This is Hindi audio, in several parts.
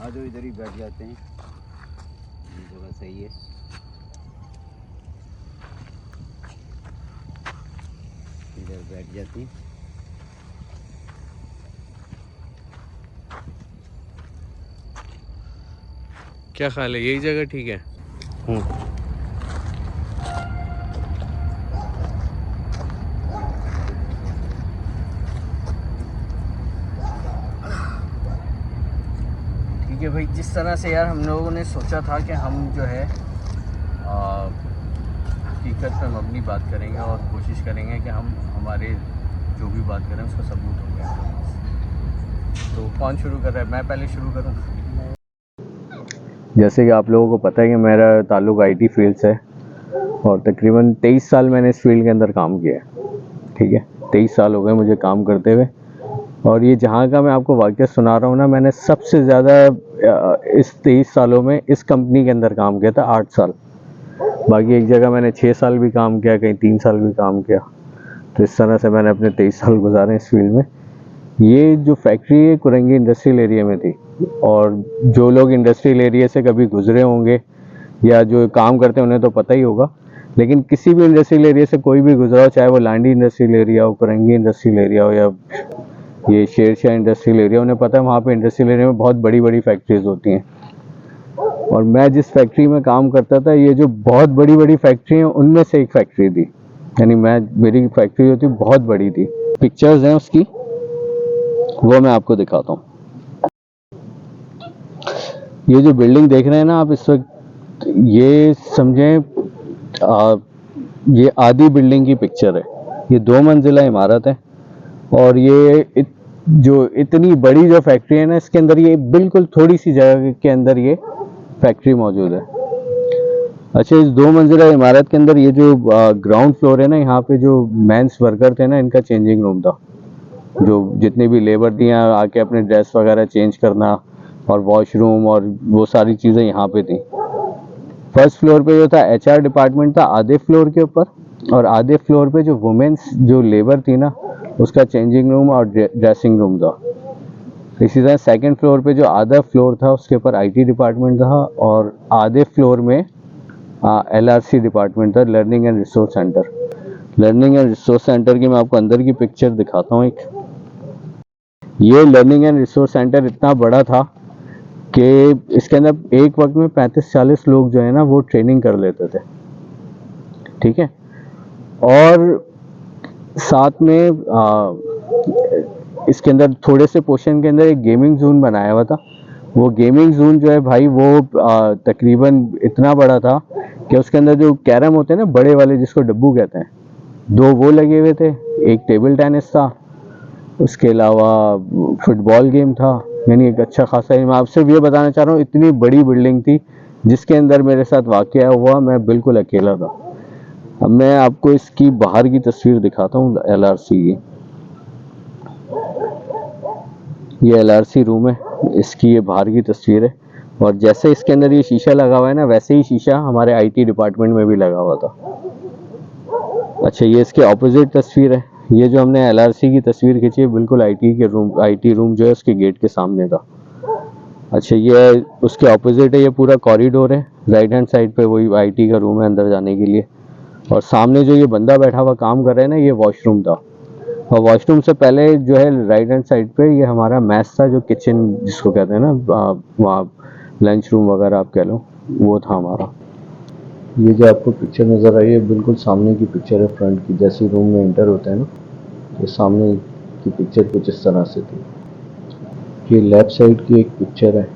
आ जाओ, इधर ही बैठ जाते हैं, ये जगह सही है। इधर बैठ जाते हैं। क्या ख्याल है, यही जगह ठीक है? ठीक है भाई, जिस तरह से यार हम लोगों ने सोचा था कि हम जो है हकीकत पर मबनी बात करेंगे और कोशिश करेंगे कि हम हमारे जो भी बात करें उसका सबूत हो गया। तो कौन शुरू कर रहा है, मैं पहले शुरू करूँ? जैसे कि आप लोगों को पता है कि मेरा ताल्लुक़ आईटी फील्ड से है और तकरीबन 23 साल मैंने इस फील्ड के अंदर काम किया है। ठीक है, 23 साल हो गए मुझे काम करते हुए। और ये जहाँ का मैं आपको वाक़या सुना रहा हूँ ना, मैंने सबसे ज़्यादा इस 23 सालों में इस कंपनी के अंदर काम किया था 8 साल। बाकी एक जगह मैंने 6 साल भी काम किया, कहीं 3 साल भी काम किया। तो इस तरह से मैंने अपने 23 साल गुजारे इस फील्ड में। ये जो फैक्ट्री है कुरंगी इंडस्ट्रियल एरिया में थी, और जो लोग इंडस्ट्रियल एरिया से कभी गुजरे होंगे या जो काम करते हैं उन्हें तो पता ही होगा, लेकिन किसी भी इंडस्ट्रियल एरिया से कोई भी गुजरा हो, चाहे वो लांडी इंडस्ट्रियल एरिया हो, कुरंगी इंडस्ट्रियल एरिया हो या ये शेरशाह इंडस्ट्रियल एरिया, उन्हें पता है वहाँ पे इंडस्ट्रियल एरिया में बहुत बड़ी बड़ी फैक्ट्रीज होती हैं। और मैं जिस फैक्ट्री में काम करता था, ये जो बहुत बड़ी बड़ी फैक्ट्री हैं उनमें से एक फैक्ट्री थी। यानी मेरी फैक्ट्री जो थी बहुत बड़ी थी। पिक्चर्स हैं उसकी, वो मैं आपको दिखाता हूँ। ये जो बिल्डिंग देख रहे हैं ना आप इस वक्त, ये समझें ये आधी बिल्डिंग की पिक्चर है। ये 2 मंजिला इमारत है और ये जो इतनी बड़ी जो फैक्ट्री है ना, इसके अंदर ये बिल्कुल थोड़ी सी जगह के अंदर ये फैक्ट्री मौजूद है। अच्छा, इस 2 मंजिला इमारत के अंदर ये जो ग्राउंड फ्लोर है ना, यहाँ पे जो मेंस वर्कर थे ना, इनका चेंजिंग रूम था। जो जितनी भी लेबर थी यहाँ आके अपने ड्रेस वगैरह चेंज करना और वॉशरूम और वो सारी चीज़ें यहाँ पे थी। फर्स्ट फ्लोर पे जो था एचआर डिपार्टमेंट था आधे फ्लोर के ऊपर, और आधे फ्लोर पे जो वुमेन्स जो लेबर थी ना, उसका चेंजिंग रूम और ड्रेसिंग रूम था। इसी तरह सेकंड फ्लोर पे जो आधा फ्लोर था उसके ऊपर आईटी डिपार्टमेंट था, और आधे फ्लोर में एलआरसी डिपार्टमेंट था, learning and resource centre. Learning and resource centre की मैं आपको अंदर की पिक्चर दिखाता हूँ एक। ये लर्निंग एंड रिसोर्स सेंटर इतना बड़ा था कि इसके अंदर एक वक्त में 35-40 लोग जो है ना वो ट्रेनिंग कर लेते थे। ठीक है, और साथ में इसके अंदर थोड़े से पोर्शन के अंदर एक गेमिंग जोन बनाया हुआ था। वो गेमिंग जोन जो है भाई, वो तकरीबन इतना बड़ा था कि उसके अंदर जो कैरम होते हैं ना बड़े वाले, जिसको डब्बू कहते हैं, 2 वो लगे हुए थे, एक टेबल टेनिस था, उसके अलावा फुटबॉल गेम था। यानी एक अच्छा खासा, मैं आप सिर्फ ये बताना चाह रहा हूँ, इतनी बड़ी बिल्डिंग थी जिसके अंदर मेरे साथ वाकया हुआ, मैं बिल्कुल अकेला था। अब मैं आपको इसकी बाहर की तस्वीर दिखाता हूँ एलआरसी की। ये एलआरसी रूम है, इसकी ये बाहर की तस्वीर है। और जैसे इसके अंदर ये शीशा लगा हुआ है ना, वैसे ही शीशा हमारे आईटी डिपार्टमेंट में भी लगा हुआ था। अच्छा, ये इसके ऑपोजिट तस्वीर है। ये जो हमने एलआरसी की तस्वीर खींची है, बिल्कुल आईटी रूम जो है उसके गेट के सामने था। अच्छा, ये उसके ऑपोजिट है, ये पूरा कॉरिडोर है, राइट हैंड साइड पे वही आईटी का रूम है अंदर जाने के लिए। और सामने जो ये बंदा बैठा हुआ काम कर रहा है ना, ये वॉशरूम था। और वॉशरूम से पहले जो है राइट हैंड साइड पे ये हमारा मैस था, जो किचन जिसको कहते हैं ना, वहाँ लंच रूम वगैरह आप कह लो, वो था हमारा। ये जो आपको पिक्चर नज़र आई है, बिल्कुल सामने की पिक्चर है फ्रंट की। जैसे रूम में एंटर होता है ना, तो सामने की पिक्चर कुछ इस तरह से थी। ये लेफ्ट साइड की एक पिक्चर है,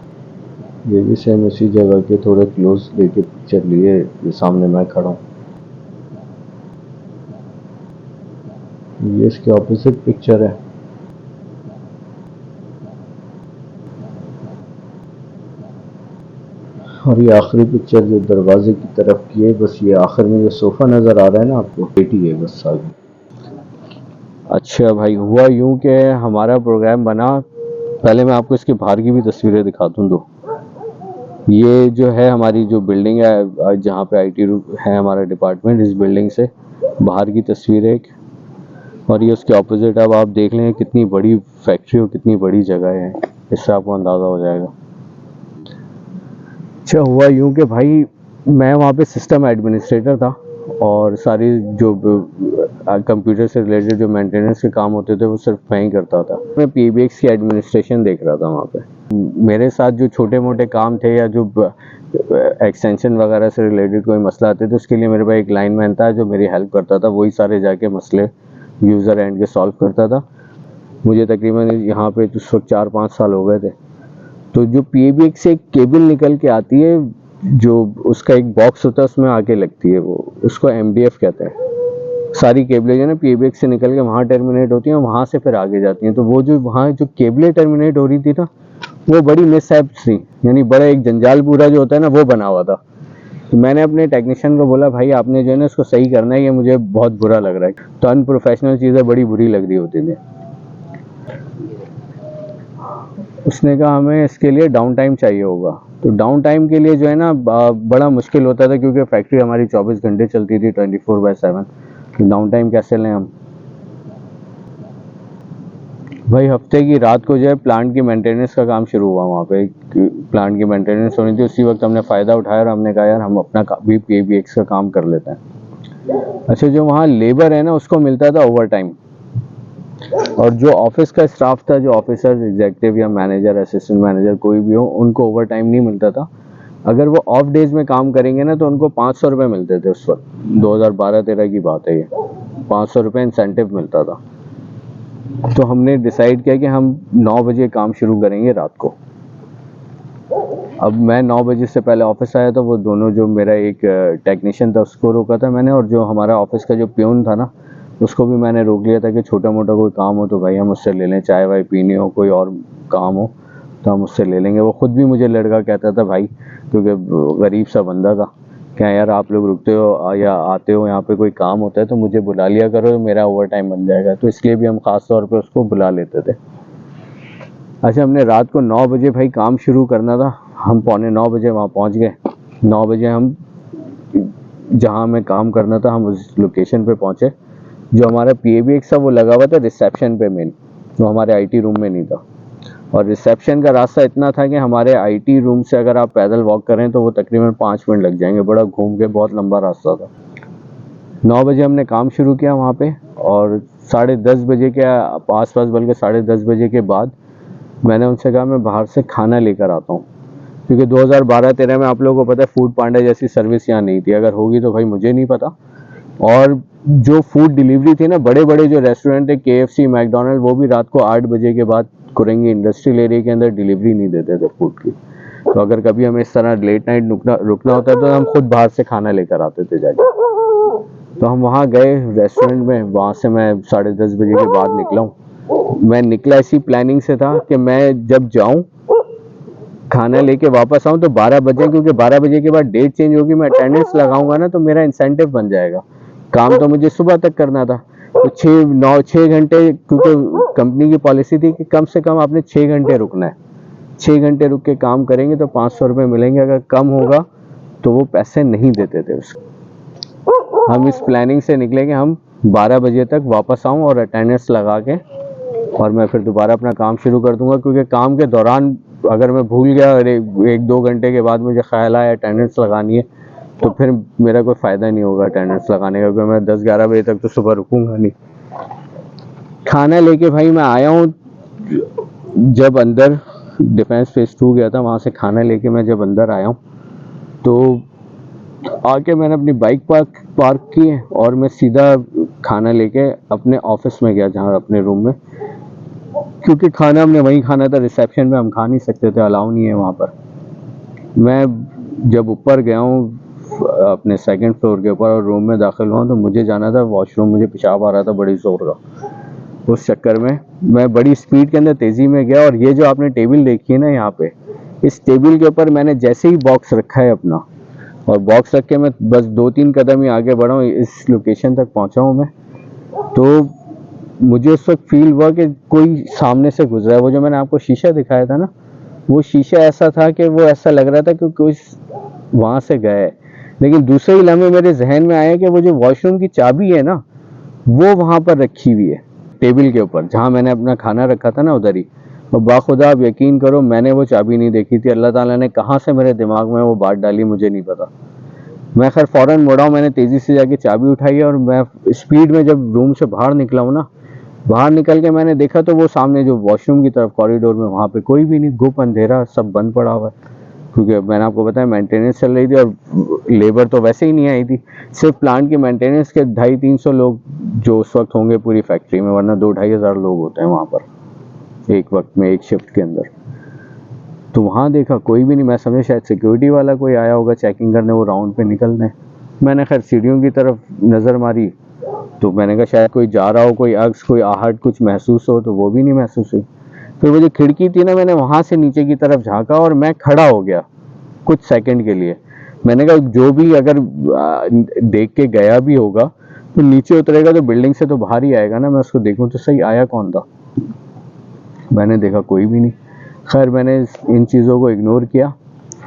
ये भी सेम इसी जगह के थोड़े क्लोज लेके पिक्चर लिए। ये सामने मैं खड़ा हूँ। ये इसके ऑपोजिट पिक्चर है। और ये आखिरी पिक्चर जो दरवाजे की तरफ की है, बस ये आखिर में जो सोफ़ा नज़र आ रहा है ना आपको, बेटी है बस आगे। अच्छा भाई, हुआ यूं कि हमारा प्रोग्राम बना। पहले मैं आपको इसके बाहर की भी तस्वीरें दिखा दूँ। तो ये जो है हमारी जो बिल्डिंग है, जहाँ पे आईटी है हमारा डिपार्टमेंट, इस बिल्डिंग से बाहर की तस्वीर है एक। और ये उसके ऑपोजिट, अब आप देख लें कितनी बड़ी फैक्ट्री और कितनी बड़ी जगह है, इससे आपको अंदाज़ा हो जाएगा। अच्छा हुआ यूं कि भाई मैं वहाँ पे सिस्टम एडमिनिस्ट्रेटर था और सारी जो कंप्यूटर से रिलेटेड जो मेंटेनेंस के काम होते थे वो सिर्फ मैं ही करता था। मैं पीबीएक्स की एडमिनिस्ट्रेशन देख रहा था वहाँ पे। मेरे साथ जो छोटे मोटे काम थे या जो एक्सटेंशन वगैरह से रिलेटेड कोई मसला आते थे उसके लिए मेरे पास एक लाइनमैन था जो मेरी हेल्प करता था, वही सारे जाके मसले यूज़र एंड के सॉल्व करता था। मुझे तकरीबन यहाँ पे उस वक्त 4-5 साल हो गए थे। तो जो पीबीएक्स से एक केबल निकल के आती है, जो उसका एक बॉक्स होता है उसमें आके लगती है, वो उसको एमडीएफ कहते हैं। सारी केबलें जो ना पीबीएक्स से निकल के वहाँ टर्मिनेट होती हैं, वहाँ से फिर आगे जाती हैं। तो वो जो वहाँ जो केबलें टर्मिनेट हो रही थी ना, वो बड़ी मिसहैप्स थी, यानी बड़ा एक जंजाल पूरा जो होता है ना वो बना हुआ था। तो मैंने अपने टेक्नीशियन को बोला, भाई आपने जो है ना इसको सही करना है, ये मुझे बहुत बुरा लग रहा है। तो अनप्रोफेशनल चीज़ें बड़ी बुरी लग रही होती थी। उसने कहा हमें इसके लिए डाउन टाइम चाहिए होगा। तो डाउन टाइम के लिए जो है ना बड़ा मुश्किल होता था, क्योंकि फैक्ट्री हमारी 24 घंटे चलती थी 24/7। तो डाउन टाइम कैसे लें हम? भाई हफ्ते की रात को जो है प्लांट की मेंटेनेंस का काम शुरू हुआ। वहाँ पे प्लांट की मेंटेनेंस होनी थी, उसी वक्त हमने फ़ायदा उठाया और हमने कहा यार हम अपना भी पीबीएक्स का काम कर लेते हैं। अच्छा, जो वहाँ लेबर है ना उसको मिलता था ओवर टाइम, और जो ऑफिस का स्टाफ था, जो ऑफिसर, एग्जीक्यूटिव या मैनेजर, असिस्टेंट मैनेजर कोई भी हो, उनको ओवर टाइम नहीं मिलता था। अगर वो ऑफ डेज में काम करेंगे ना तो उनको 500 रुपये मिलते थे उस वक्त। 2012-13 की बात है ये। 500 रुपये इंसेंटिव मिलता था। तो हमने डिसाइड किया कि हम 9 बजे काम शुरू करेंगे रात को। अब मैं 9 बजे से पहले ऑफिस आया, तो वो दोनों, जो मेरा एक टेक्नीशियन था उसको रोका था मैंने, और जो हमारा ऑफिस का जो प्यून था ना उसको भी मैंने रोक लिया था कि छोटा मोटा कोई काम हो तो भाई हम उससे ले लें, चाय वाय पीनी हो, कोई और काम हो तो हम उससे ले लेंगे। वो खुद भी मुझे लड़का कहता था भाई, क्योंकि गरीब सा बंदा था, क्या यार आप लोग रुकते हो या आते हो यहाँ पे कोई काम होता है तो मुझे बुला लिया करो, मेरा ओवर टाइम बन जाएगा। तो इसलिए भी हम ख़ास तौर पे उसको बुला लेते थे। अच्छा, हमने रात को 9 बजे भाई काम शुरू करना था। हम 8:45 बजे वहाँ पहुँच गए। 9 बजे हम जहाँ हमें काम करना था हम उस लोकेशन पे पहुँचे। जो हमारा पीबीएक्स था वो लगा हुआ था रिसेप्शन पे मेन, वो हमारे आईटी रूम में नहीं था। और रिसेप्शन का रास्ता इतना था कि हमारे आईटी रूम से अगर आप पैदल वॉक करें तो वो तकरीबन 5 मिनट लग जाएंगे, बड़ा घूम के बहुत लंबा रास्ता था। 9 बजे हमने काम शुरू किया वहाँ पे, और 10:30 बजे के आसपास, बल्कि 10:30 बजे के बाद मैंने उनसे कहा मैं बाहर से खाना लेकर आता हूँ, क्योंकि 2012-13 में आप लोगों को पता है फूड पांडा जैसी सर्विस यहाँ नहीं थी। अगर होगी तो भाई मुझे नहीं पता। और जो फूड डिलीवरी थी ना, बड़े बड़े जो रेस्टोरेंट थे, केएफसी, मैकडोनल्ड, वो भी रात को 8 बजे के बाद कुरेंगी इंडस्ट्रियल एरिया के अंदर डिलीवरी नहीं देते थे फूड की। तो अगर कभी हमें इस तरह लेट नाइट रुकना होता तो हम खुद बाहर से खाना लेकर आते थे जाके। तो हम वहाँ गए रेस्टोरेंट में, वहाँ से मैं 10:30 बजे के बाद निकला हूँ। मैं निकला इसी प्लानिंग से था कि मैं जब जाऊँ खाना लेके वापस आऊँ तो 12 बजे, क्योंकि 12 बजे के बाद डेट चेंज होगी, मैं अटेंडेंस लगाऊंगा ना तो मेरा इंसेंटिव बन जाएगा। काम तो मुझे सुबह तक करना था, तो 6 घंटे, क्योंकि कंपनी की पॉलिसी थी कि कम से कम आपने 6 घंटे रुकना है। 6 घंटे रुक के काम करेंगे तो 500 रुपये मिलेंगे, अगर कम होगा तो वो पैसे नहीं देते थे उसको। हम इस प्लानिंग से निकले कि हम 12 बजे तक वापस आऊँ और अटेंडेंस लगा के और मैं फिर दोबारा अपना काम शुरू कर दूंगा, क्योंकि काम के दौरान अगर मैं भूल गया और 1-2 घंटे के बाद मुझे ख्याल आया अटेंडेंस लगानी है तो फिर मेरा कोई फ़ायदा नहीं होगा अटेंडेंस लगाने का, क्योंकि मैं 10-11 बजे तक तो सुबह रुकूंगा नहीं। खाना लेके भाई मैं आया हूँ, जब अंदर डिफेंस फेज 2 गया था, वहाँ से खाना लेके मैं जब अंदर आया हूँ तो आके मैंने अपनी बाइक पार्क की और मैं सीधा खाना लेके अपने ऑफिस में गया, जहाँ अपने रूम में, क्योंकि खाना हमने वहीं खाना था, रिसेप्शन में हम खा नहीं सकते थे, अलाउ नहीं है वहाँ पर। मैं जब ऊपर गया हूँ अपने 2nd फ्लोर के ऊपर और रूम में दाखिल हुआ तो मुझे जाना था वॉशरूम, मुझे पेशाब आ रहा था बड़ी ज़ोर का। उस चक्कर में मैं बड़ी स्पीड के अंदर तेज़ी में गया, और ये जो आपने टेबल देखी है ना यहाँ पे, इस टेबल के ऊपर मैंने जैसे ही बॉक्स रखा है अपना, और बॉक्स रख के मैं बस 2-3 कदम ही आगे बढ़ा हूँ, इस लोकेशन तक पहुँचा हूँ मैं, तो मुझे उस वक्त फील हुआ कि कोई सामने से गुजरा है। वो जो मैंने आपको शीशा दिखाया था ना, वो शीशा ऐसा था कि वो ऐसा लग रहा था कि कोई वहाँ से गया है। लेकिन दूसरे ही लम्हे मेरे जहन में आया कि वो जो वॉशरूम की चाबी है ना, वो वहाँ पर रखी हुई है टेबल के ऊपर, जहाँ मैंने अपना खाना रखा था ना उधर ही। और बाखुदा आप यकीन करो मैंने वो चाबी नहीं देखी थी, अल्लाह ताला ने कहाँ से मेरे दिमाग में वो बात डाली मुझे नहीं पता। मैं खैर फ़ौरन मुड़ा हूँ, मैंने तेज़ी से जाके चाबी उठाई और मैं स्पीड में जब रूम से बाहर निकला हूँ ना, बाहर निकल के मैंने देखा तो वो सामने जो वॉशरूम की तरफ कॉरिडोर में वहाँ पे कोई भी नहीं, गुप अंधेरा, सब बंद पड़ा हुआ है। क्योंकि मैंने आपको बताया मेंटेनेंस चल रही थी और लेबर तो वैसे ही नहीं आई थी, सिर्फ प्लांट की मेंटेनेंस के 250-300 लोग जो उस वक्त होंगे पूरी फैक्ट्री में, वरना 2-2.5 हज़ार लोग होते हैं वहाँ पर एक वक्त में, एक शिफ्ट के अंदर। तो वहाँ देखा कोई भी नहीं, मैं समझा शायद सिक्योरिटी वाला कोई आया होगा चेकिंग करने, वो राउंड पे निकलने। मैंने खैर सीढ़ियों की तरफ नज़र मारी तो मैंने कहा शायद कोई जा रहा हो, कोई अक्स, कोई आहट कुछ महसूस हो, तो वो भी नहीं महसूस हुई। फिर वो जो खिड़की थी ना, मैंने वहाँ से नीचे की तरफ झाँका और मैं खड़ा हो गया कुछ सेकंड के लिए। मैंने कहा जो भी अगर देख के गया भी होगा तो नीचे उतरेगा तो बिल्डिंग से तो बाहर ही आएगा ना, मैं उसको देखूं तो सही आया कौन था। मैंने देखा कोई भी नहीं। खैर मैंने इन चीज़ों को इग्नोर किया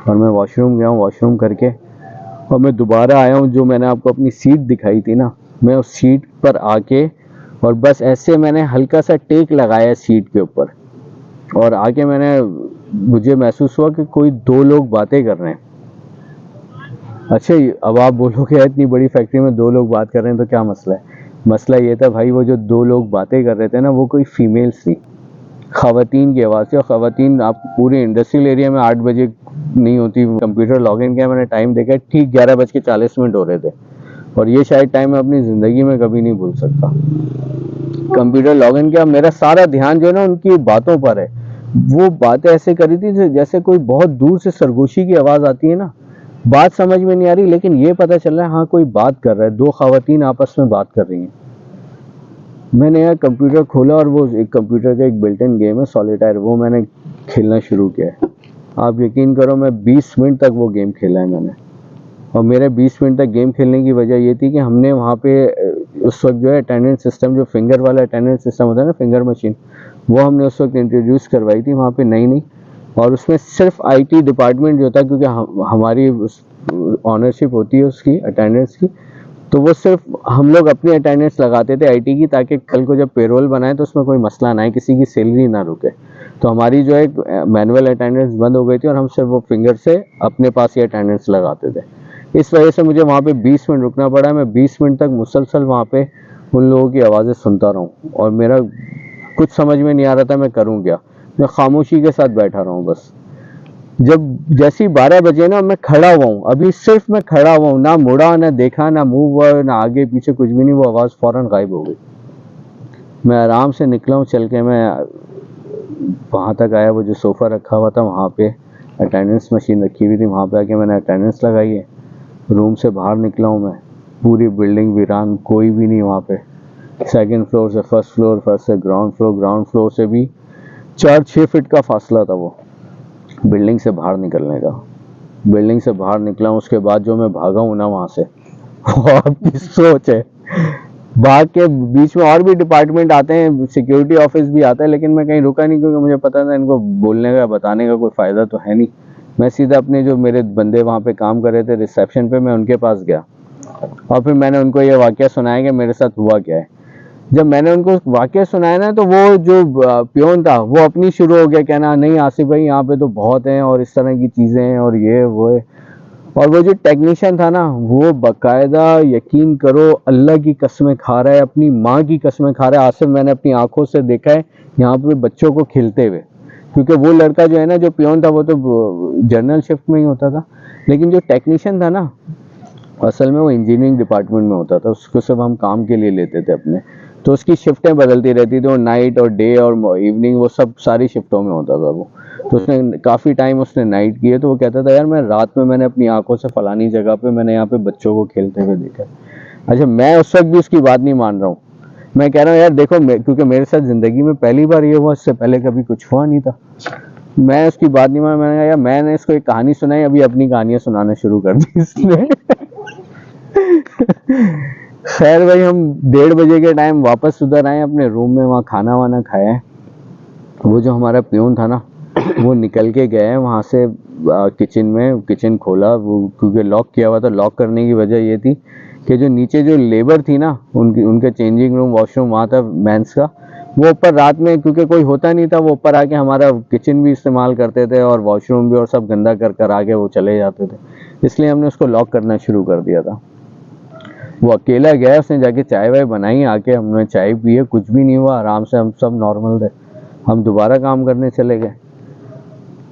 और मैं वॉशरूम गया हूँ, वॉशरूम करके और मैं दोबारा आया हूँ। जो मैंने आपको अपनी सीट दिखाई थी ना, मैं उस सीट पर आके और बस ऐसे मैंने हल्का सा टेक लगाया सीट के ऊपर और आके मुझे महसूस हुआ कि कोई 2 लोग बातें कर रहे हैं। अच्छा अब आप बोलोगे इतनी बड़ी फैक्ट्री में 2 लोग बात कर रहे हैं तो क्या मसला है? मसला ये था भाई, वो जो 2 लोग बातें कर रहे थे ना, वो कोई फीमेल्स थी, खवातीन की आवाज़ थी। और खवातीन आप पूरे इंडस्ट्रियल एरिया में 8 बजे नहीं होती। कंप्यूटर लॉग इन किया, मैंने टाइम देखा, ठीक 11:40 हो रहे थे और ये शायद टाइम मैं अपनी ज़िंदगी में कभी नहीं भूल सकता। कंप्यूटर लॉग इन किया, मेरा सारा ध्यान जो है ना उनकी बातों पर है। वो बातें ऐसे करी थी जैसे कोई बहुत दूर से सरगोशी की आवाज़ आती है ना, बात समझ में नहीं आ रही लेकिन ये पता चल रहा है हाँ कोई बात कर रहा है, 2 खवातीन आपस में बात कर रही हैं। मैंने यार कंप्यूटर खोला और वो एक कंप्यूटर का एक बिल्ट इन गेम है सॉलिटायर, वो मैंने खेलना शुरू किया है। आप यकीन करो मैं 20 मिनट तक वो गेम खेला है मैंने। और मेरे 20 मिनट तक गेम खेलने की वजह ये थी कि हमने वहाँ पे उस वक्त जो है अटेंडेंस सिस्टम, जो फिंगर वाला अटेंडेंस सिस्टम होता है ना, फिंगर मशीन, वो हमने उस वक्त इंट्रोड्यूस करवाई थी वहाँ पे नई। और उसमें सिर्फ आईटी डिपार्टमेंट जो था, क्योंकि हमारी ऑनरशिप होती है उसकी अटेंडेंस की, तो वो सिर्फ हम लोग अपनी अटेंडेंस लगाते थे आईटी की, ताकि कल को जब पेरोल बनाए तो उसमें कोई मसला ना आए, किसी की सैलरी ना रुके। तो हमारी जो है मैनुअल अटेंडेंस बंद हो गई थी और हम सिर्फ वो फिंगर से अपने पास ही अटेंडेंस लगाते थे। इस वजह से मुझे वहाँ पे 20 मिनट रुकना पड़ा। मैं 20 मिनट तक मुसलसल वहाँ पे उन लोगों की आवाज़ें सुनता रहूँ और मेरा कुछ समझ में नहीं आ रहा था मैं करूँ क्या। मैं खामोशी के साथ बैठा रहा हूँ बस। जब जैसे ही 12 बजे ना, मैं खड़ा हुआ हूँ, अभी सिर्फ मैं खड़ा हुआ हूँ, ना मुड़ा, ना देखा, ना मूव हुआ, ना आगे पीछे, कुछ भी नहीं। वो आवाज़ फौरन गायब हो गई। मैं आराम से निकला हूँ, चल के मैं वहाँ तक आया, वो जो सोफ़ा रखा हुआ था वहाँ पे अटेंडेंस मशीन रखी हुई थी, वहाँ पे आके मैंने अटेंडेंस लगाई है। रूम से बाहर निकला हूँ मैं, पूरी बिल्डिंग वीरान, कोई भी नहीं वहाँ पे। सेकंड फ्लोर से फर्स्ट फ्लोर, फर्स्ट से ग्राउंड फ्लोर, ग्राउंड फ्लोर से भी 4-6 फीट का फासला था वो बिल्डिंग से बाहर निकलने का। बिल्डिंग से बाहर निकला हूँ, उसके बाद जो मैं भागा हूँ ना वहाँ से, वो आपकी सोच है। भाग के बीच में और भी डिपार्टमेंट आते हैं, सिक्योरिटी ऑफिस भी आता है, लेकिन मैं कहीं रुका नहीं क्योंकि मुझे पता था इनको बोलने का, बताने का कोई फ़ायदा तो है नहीं। मैं सीधा अपने जो मेरे बंदे वहाँ पे काम कर रहे थे रिसेप्शन पे, मैं उनके पास गया और फिर मैंने उनको ये वाक़या सुनाया कि मेरे साथ हुआ क्या है। जब मैंने उनको वाक़या सुनाया ना, तो वो जो पियोन था वो अपनी शुरू हो गया कहना, नहीं आसिफ भाई यहाँ पे तो बहुत हैं और इस तरह की चीज़ें हैं और ये वो है। और वो जो टेक्नीशियन था ना, वो बाकायदा यकीन करो अल्लाह की कसमें खा रहा है, अपनी माँ की कसमें खा रहा है। आसिफ मैंने अपनी आंखों से देखा है यहाँ पे बच्चों को खिलते हुए, क्योंकि वो लड़का जो है ना, जो पियोन था, वो तो जनरल शिफ्ट में ही होता था, लेकिन जो टेक्नीशियन था ना, असल में वो इंजीनियरिंग डिपार्टमेंट में होता था। उसको सब हम काम के लिए लेते थे अपने, तो उसकी शिफ्टें बदलती रहती थी, वो नाइट और डे और इवनिंग, वो सब सारी शिफ्टों में होता था वो। तो उसने काफ़ी टाइम उसने नाइट की है, तो वो कहता था यार मैं रात में मैंने अपनी आंखों से फलानी जगह पे मैंने यहाँ पे बच्चों को खेलते हुए देखा। अच्छा, मैं उस वक्त भी उसकी बात नहीं मान रहा हूँ। मैं कह रहा हूँ यार देखो, क्योंकि मेरे साथ ज़िंदगी में पहली बार ये हुआ, इससे पहले कभी कुछ हुआ नहीं था। मैं उसकी बात नहीं मान, मैंने कहा यार मैंने इसको एक कहानी सुनाई, अभी अपनी कहानियाँ सुनाना शुरू कर दी इसने। खैर भाई, हम 1:30 बजे के टाइम वापस उधर आए अपने रूम में, वहाँ खाना वाना खाया है। वो जो हमारा पियून था ना, वो निकल के गया है वहाँ से किचन में, किचन खोला वो, क्योंकि लॉक किया हुआ था। लॉक करने की वजह ये थी कि जो नीचे जो लेबर थी ना, उनके चेंजिंग रूम, वॉशरूम वहाँ था मेंस का, वो ऊपर रात में क्योंकि कोई होता नहीं था, वो ऊपर आके हमारा किचन भी इस्तेमाल करते थे और वॉशरूम भी, और सब गंदा कर कर आके वो चले जाते थे, इसलिए हमने उसको लॉक करना शुरू कर दिया था। वो अकेला गया, उसने जाके चाय वाय बनाई, आके हमने चाय पी, कुछ भी नहीं हुआ, आराम से हम सब नॉर्मल थे। हम दोबारा काम करने चले गए।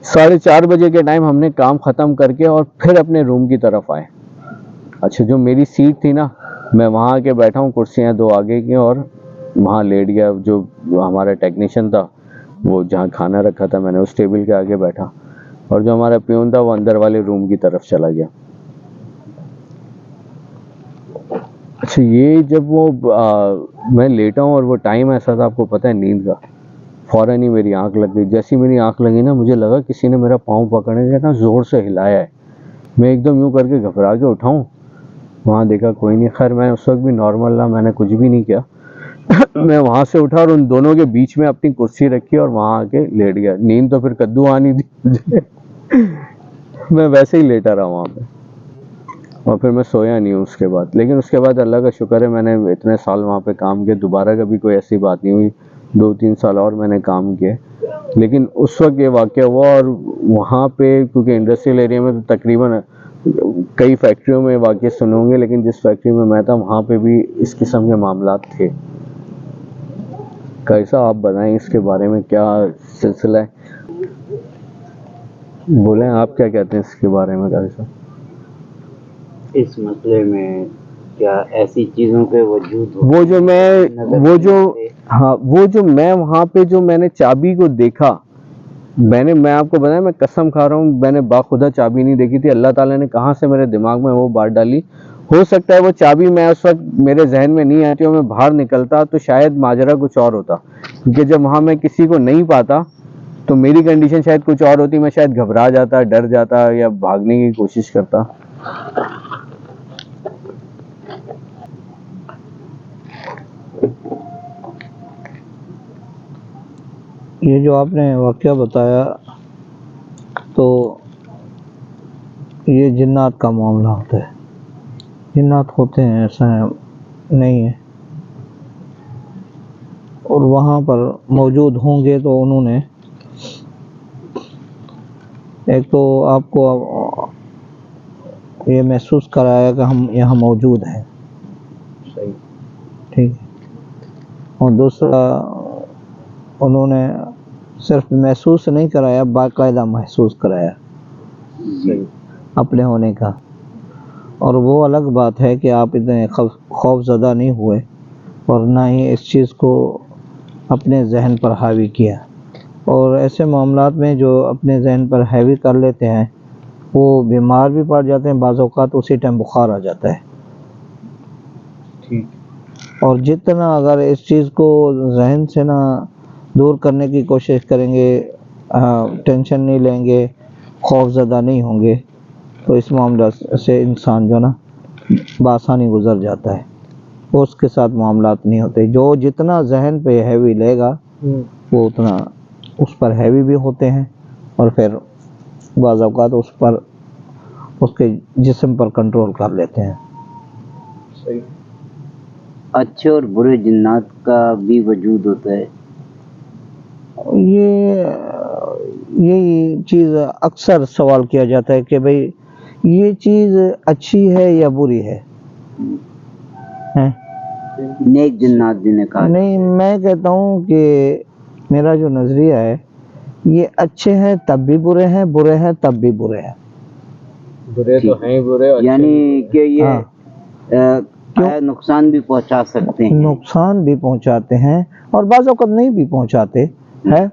4:30 बजे के टाइम हमने काम ख़त्म करके और फिर अपने रूम की तरफ आए। अच्छा, जो मेरी सीट थी ना, मैं वहाँ आके बैठा हूँ, कुर्सियाँ 2 आगे की, और वहाँ लेट गया। जो हमारा टेक्नीशियन था, वो जहाँ खाना रखा था, मैंने उस टेबल के आगे बैठा, और जो हमारा प्यून था वो अंदर वाले रूम की तरफ चला गया। अच्छा, ये जब वो मैं लेटा हूँ और वो टाइम ऐसा था, आपको पता है, नींद का, फ़ौरन ही मेरी आंख लग गई। जैसी मेरी आंख लगी ना, मुझे लगा किसी ने मेरा पाँव पकड़ के ना ज़ोर से हिलाया है। मैं एकदम यूँ करके घबरा के उठाऊँ, वहाँ देखा कोई नहीं। खैर मैं उस वक्त भी नॉर्मल रहा, मैंने कुछ भी नहीं किया। मैं वहाँ से उठा और उन दोनों के बीच में अपनी कुर्सी रखी और वहाँ आके लेट गया। नींद तो फिर कद्दू आनी थी मुझे। मैं वैसे ही लेटा रहा वहाँ पे, और फिर मैं सोया नहीं हूँ उसके बाद। लेकिन उसके बाद अल्लाह का शुक्र है, मैंने इतने साल वहाँ पे काम किया, दोबारा कभी कोई ऐसी बात नहीं हुई। 2-3 साल और मैंने काम किए, लेकिन उस वक्त ये वाक़या हुआ। और वहाँ पे क्योंकि इंडस्ट्रियल एरिया में तो तकरीबन कई फैक्ट्रियों में वाक़ये सुने होंगे, लेकिन जिस फैक्ट्री में मैं था वहाँ पे भी इस किस्म के मामला थे। कैसा, आप बताएं इसके बारे में, क्या सिलसिला है? बोलें, आप क्या कहते हैं इसके बारे में कैसा? इस मसले में क्या ऐसी चीज़ों के वजूद वो जो मैं वहाँ पे जो मैंने चाबी को देखा, मैं आपको बताया, मैं कसम खा रहा हूँ, मैंने बाखुदा चाबी नहीं देखी थी। अल्लाह ताला ने कहाँ से मेरे दिमाग में वो बात डाली। हो सकता है वो चाबी मैं उस वक्त मेरे जहन में नहीं आती और मैं बाहर निकलता तो शायद माजरा कुछ और होता, क्योंकि जब वहाँ मैं किसी को नहीं पाता तो मेरी कंडीशन शायद कुछ और होती। मैं शायद घबरा जाता, डर जाता, या भागने की कोशिश करता। ये जो आपने वाक़या बताया, तो ये जिन्नात का मामला होता है। जिन्नात होते हैं, ऐसा नहीं है। और वहाँ पर मौजूद होंगे तो उन्होंने एक तो आपको ये महसूस कराया कि हम यहाँ मौजूद हैं, सही, ठीक है। और दूसरा, उन्होंने सिर्फ महसूस नहीं कराया, बाकायदा महसूस कराया सही, अपने होने का। और वो अलग बात है कि आप इतने खौफज़दा नहीं हुए और ना ही इस चीज़ को अपने जहन पर हावी किया। और ऐसे मामलात में जो अपने जहन पर हावी कर लेते हैं वो बीमार भी पड़ जाते हैं, बाज़ औक़ात उसी टाइम बुखार आ जाता है। ठीक। और जितना अगर इस चीज़ को जहन से ना दूर करने की कोशिश करेंगे, टेंशन नहीं लेंगे, खौफज़दा नहीं होंगे, तो इस मामला से इंसान जो ना बआसानी गुज़र जाता है। उसके साथ मामलात नहीं होते। जो जितना जहन पे हैवी लेगा वो उतना उस पर हैवी भी होते हैं, और फिर बाज़ औक़ात उस पर उसके जिस्म पर कंट्रोल कर लेते हैं। सही। अच्छे और बुरे जिन्नात का भी वजूद होता है। ये चीज़ अक्सर सवाल किया जाता है कि भाई ये चीज़ अच्छी है या बुरी है? नेक जिन्नात जिन्हें कहा। नहीं, मैं कहता हूँ कि मेरा जो नज़रिया है, ये अच्छे हैं तब भी बुरे हैं, बुरे हैं तब भी बुरे हैं। बुरे तो हैं ही बुरे, यानी कि ये नुकसान भी पहुंचा सकते हैं। नुकसान भी पहुंचाते हैं और बाज़ औक़ात नहीं भी पहुंचाते हैं,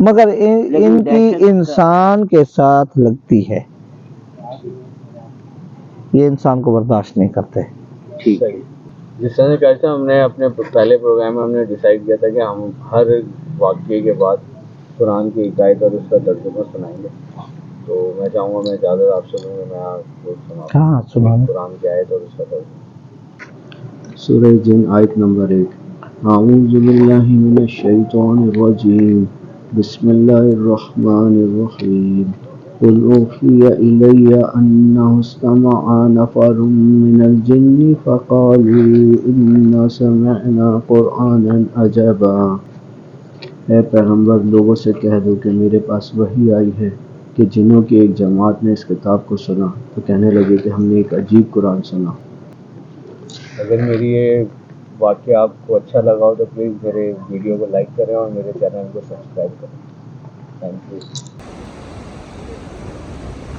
मगर इनकी इंसान के साथ लगती है, ये इंसान को बर्दाश्त नहीं करते। ठीक है। जिस तरह से कहते हैं, हमने अपने पहले प्रोग्राम में हमने डिसाइड किया था कि हम हर वाक़ये के बाद कुरान की एक आयत और उसका तर्जुमा सुनाएंगे। तो मैं चाहूँगा, मैं इजाज़त आपसे लूँगा, मैं आपको सुनाऊँ। हाँ, सुनाओ। कुरान की आयत और उसका तर्जुमा। सूरह जिन आयत नंबर 1। अऊज़ु बिल्लाहि मिनश शैतानिर रजीम। बिस्मिल्लाहिर रहमानिर रहीम। क़ुल ऊहिया इलैया अन्नहु इस्तमअ नफ़रुम मिनल जिन्नि फ़क़ालू इन्ना समिअना क़ुरआनन अजबा ए पैगंबर, लोगों से कह दो कि मेरे पास वही आई है कि जिन्हों की एक जमात ने इस किताब को सुना तो कहने लगे कि हमने एक अजीब कुरान सुना। अगर मेरी ये वाक्य आपको अच्छा लगा हो तो प्लीज़ मेरे वीडियो को लाइक करें और मेरे चैनल को सब्सक्राइब करें। Thank you.